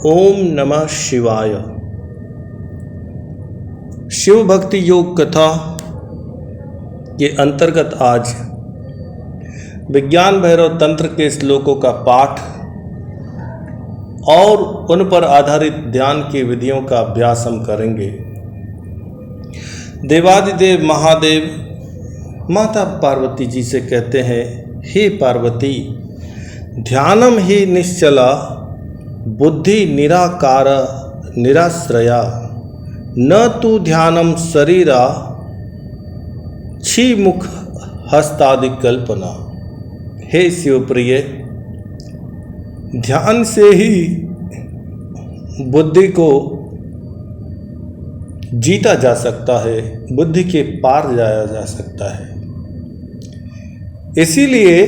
ओम नमः शिवाय। शिव भक्ति योग कथा के अंतर्गत आज विज्ञान भैरव तंत्र के श्लोकों का पाठ और उन पर आधारित ध्यान की विधियों का अभ्यास हम करेंगे। देवादिदेव महादेव माता पार्वती जी से कहते हैं, हे पार्वती, ध्यानम ही निश्चला बुद्धि निराकार निराश्रया, न तु ध्यानम शरीरा छी मुख हस्तादि कल्पना। हे शिवप्रिय, ध्यान से ही बुद्धि को जीता जा सकता है, बुद्धि के पार जाया जा सकता है। इसीलिए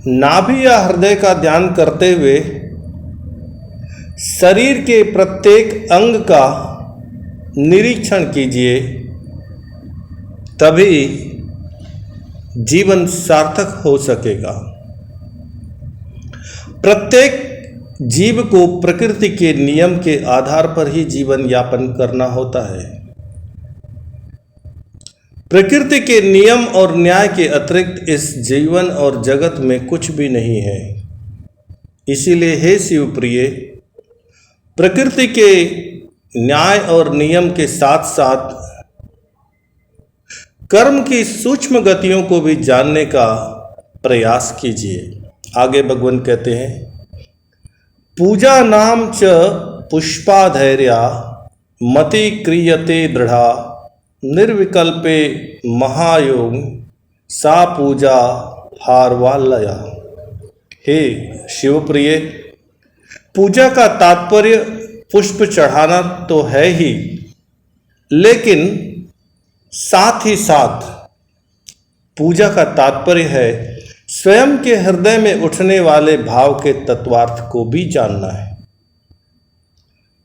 नाभि या हृदय का ध्यान करते हुए शरीर के प्रत्येक अंग का निरीक्षण कीजिए, तभी जीवन सार्थक हो सकेगा। प्रत्येक जीव को प्रकृति के नियम के आधार पर ही जीवन यापन करना होता है। प्रकृति के नियम और न्याय के अतिरिक्त इस जीवन और जगत में कुछ भी नहीं है। इसीलिए हे शिवप्रिय, प्रकृति के न्याय और नियम के साथ साथ कर्म की सूक्ष्म गतियों को भी जानने का प्रयास कीजिए। आगे भगवान कहते हैं, पूजा नाम च पुष्पाधैर्या मति क्रियते दृढ़ा, निर्विकल्पे महायोग सा पूजा हार्वालया। हे शिवप्रिय, पूजा का तात्पर्य पुष्प चढ़ाना तो है ही, लेकिन साथ ही साथ पूजा का तात्पर्य है स्वयं के हृदय में उठने वाले भाव के तत्वार्थ को भी जानना है,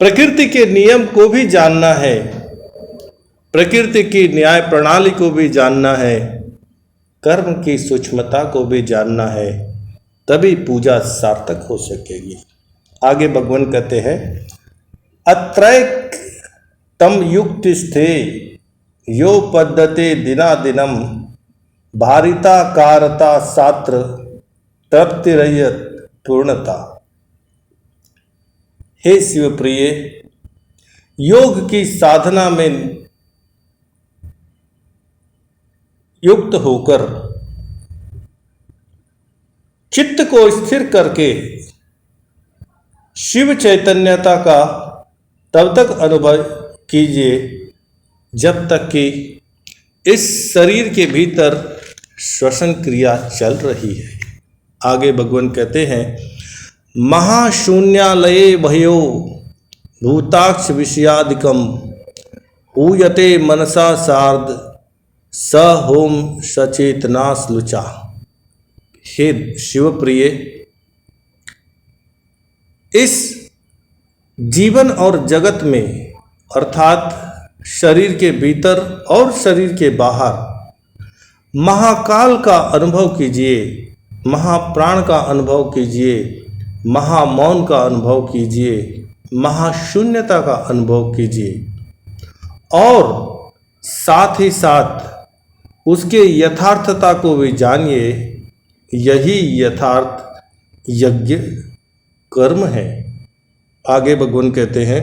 प्रकृति के नियम को भी जानना है, प्रकृति की न्याय प्रणाली को भी जानना है, कर्म की सूक्ष्मता को भी जानना है, तभी पूजा सार्थक हो सकेगी। आगे भगवान कहते हैं, अत्रैक तम युक्तिस्थे यो पद्धते दिनादिनम, भारिता कारता सात्र तृप्तिरयत पूर्णता। हे शिवप्रिय, योग की साधना में युक्त होकर चित्त को स्थिर करके शिव चैतन्यता का तब तक अनुभव कीजिए जब तक कि इस शरीर के भीतर श्वसन क्रिया चल रही है। आगे भगवान कहते हैं, महाशून्यालये भयो भूताक्ष विषयादिकम, हूयते मनसा सार्ध स होम सचेतनाश्लुचा। हे शिवप्रिय, इस जीवन और जगत में अर्थात शरीर के भीतर और शरीर के बाहर महाकाल का अनुभव कीजिए, महाप्राण का अनुभव कीजिए, महामौन का अनुभव कीजिए, महाशून्यता का अनुभव कीजिए और साथ ही साथ उसके यथार्थता को भी जानिए। यही यथार्थ यज्ञ कर्म है। आगे भगवान कहते हैं,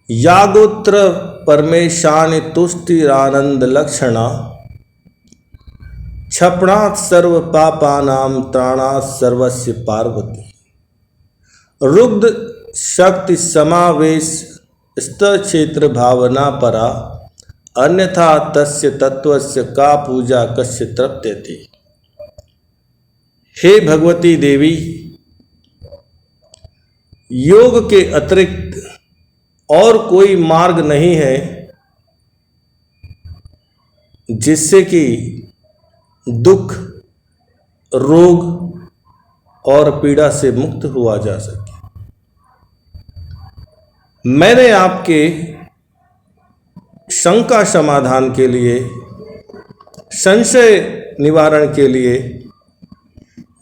यागोत्र परमेशान तुष्टिरानंद लक्षणा, क्षपणात् सर्व पापानाम त्राणात् सर्वस्य पार्वती, रुद्र शक्ति समावेश स्थ क्षेत्र भावना परा, अन्यथा तस्य तत्वस्य का पूजा कस्य तृप्यति। हे भगवती देवी, योग के अतिरिक्त और कोई मार्ग नहीं है जिससे कि दुख, रोग और पीड़ा से मुक्त हुआ जा सके। मैंने आपके शंका समाधान के लिए, संशय निवारण के लिए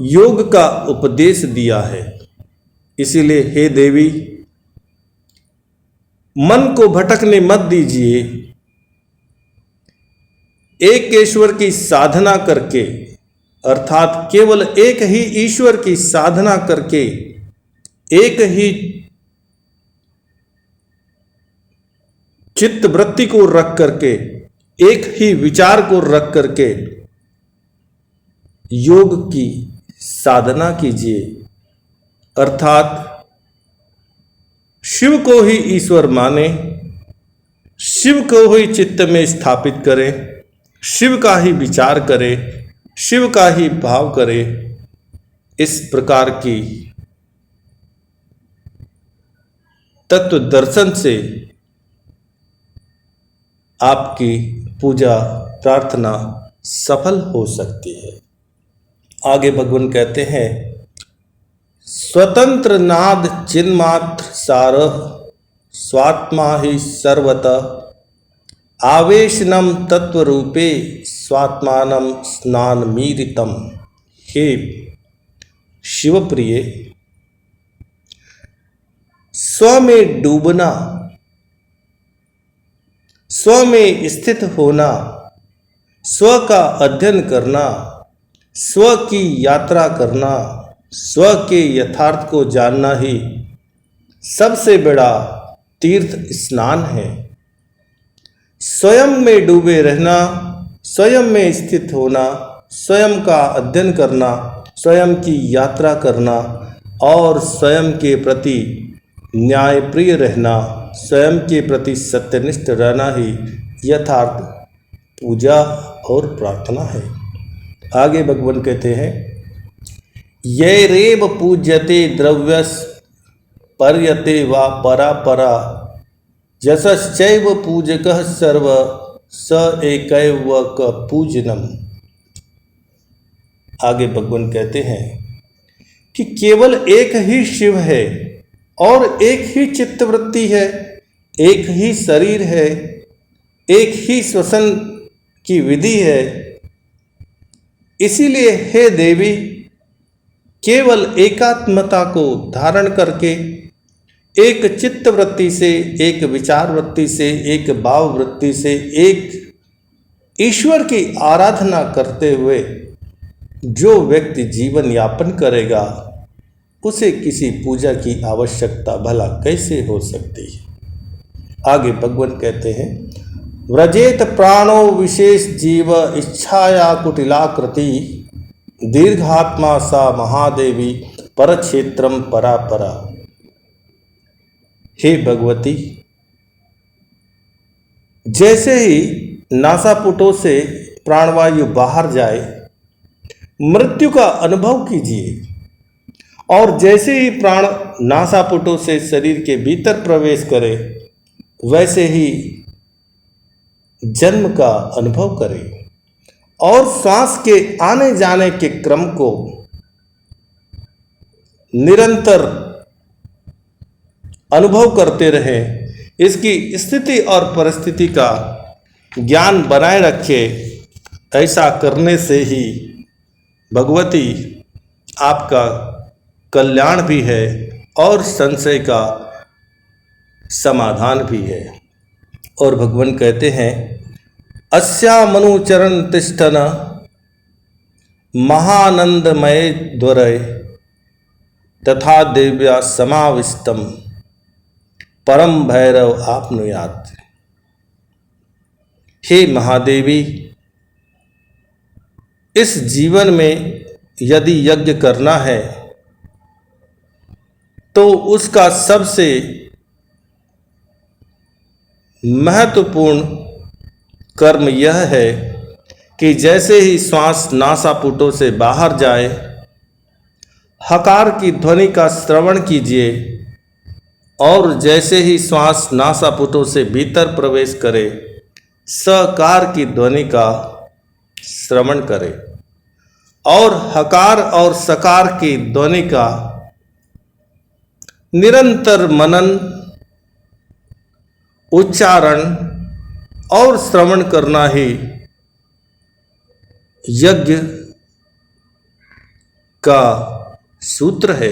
योग का उपदेश दिया है। इसीलिए हे देवी, मन को भटकने मत दीजिए। एक ईश्वर की साधना करके, अर्थात केवल एक ही ईश्वर की साधना करके, एक ही चित्त वृत्ति को रख करके, एक ही विचार को रख करके योग की साधना कीजिए। अर्थात शिव को ही ईश्वर माने, शिव को ही चित्त में स्थापित करें, शिव का ही विचार करें, शिव का ही भाव करें। इस प्रकार की तत्व दर्शन से आपकी पूजा प्रार्थना सफल हो सकती है। आगे भगवान कहते हैं, स्वतंत्र नाद चिन्मात्र सारः स्वात्मा ही सर्वतः आवेशनम तत्वरूपे स्वात्मानम स्नान मीरितम। हे शिवप्रिय, स्व में डूबना, स्व में स्थित होना, स्व का अध्ययन करना, स्व की यात्रा करना, स्व के यथार्थ को जानना ही सबसे बड़ा तीर्थ स्नान है। स्वयं में डूबे रहना, स्वयं में स्थित होना, स्वयं का अध्ययन करना, स्वयं की यात्रा करना और स्वयं के प्रति न्यायप्रिय रहना, स्वयं के प्रति सत्यनिष्ठ रहना ही यथार्थ पूजा और प्रार्थना है। आगे भगवान कहते हैं, यैरेव पूज्यते द्रव्यस पर्यते वा परा परा यशश्चैव पूजकः सर्व स एकैव क पूजनम। आगे भगवान कहते हैं कि केवल एक ही शिव है और एक ही चित्तवृत्ति है, एक ही शरीर है, एक ही श्वसन की विधि है। इसीलिए हे देवी, केवल एकात्मता को धारण करके, एक चित्त वृत्ति से, एक विचार वृत्ति से, एक भाव वृत्ति से, एक ईश्वर की आराधना करते हुए जो व्यक्ति जीवन यापन करेगा, उसे किसी पूजा की आवश्यकता भला कैसे हो सकती है। आगे भगवान कहते हैं, व्रजेत प्राणो विशेष जीव इच्छाया कुटिलाकृति दीर्घात्मा सा महादेवी परक्षेत्रम परापरा। हे भगवती, जैसे ही नासापुटों से प्राणवायु बाहर जाए, मृत्यु का अनुभव कीजिए, और जैसे ही प्राण नासापुटों से शरीर के भीतर प्रवेश करे, वैसे ही जन्म का अनुभव करें और श्वास के आने जाने के क्रम को निरंतर अनुभव करते रहें। इसकी स्थिति और परिस्थिति का ज्ञान बनाए रखें। ऐसा करने से ही भगवती आपका कल्याण भी है और संशय का समाधान भी है। और भगवान कहते हैं, अस्या मनुचरण तिष्ठन महानंदमय द्वरय तथा देव्या समाविष्टम परम भैरव आपनुयात। हे महादेवी, इस जीवन में यदि यज्ञ करना है तो उसका सबसे महत्वपूर्ण कर्म यह है कि जैसे ही श्वास नासापुटों से बाहर जाए, हकार की ध्वनि का श्रवण कीजिए, और जैसे ही श्वास नासापुटों से भीतर प्रवेश करे, सकार की ध्वनि का श्रवण करें, और हकार और सकार की ध्वनि का निरंतर मनन, उच्चारण और श्रवण करना ही यज्ञ का सूत्र है।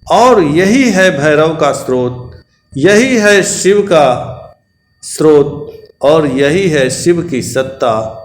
और यही है भैरव का स्रोत, यही है शिव का स्रोत और यही है शिव की सत्ता।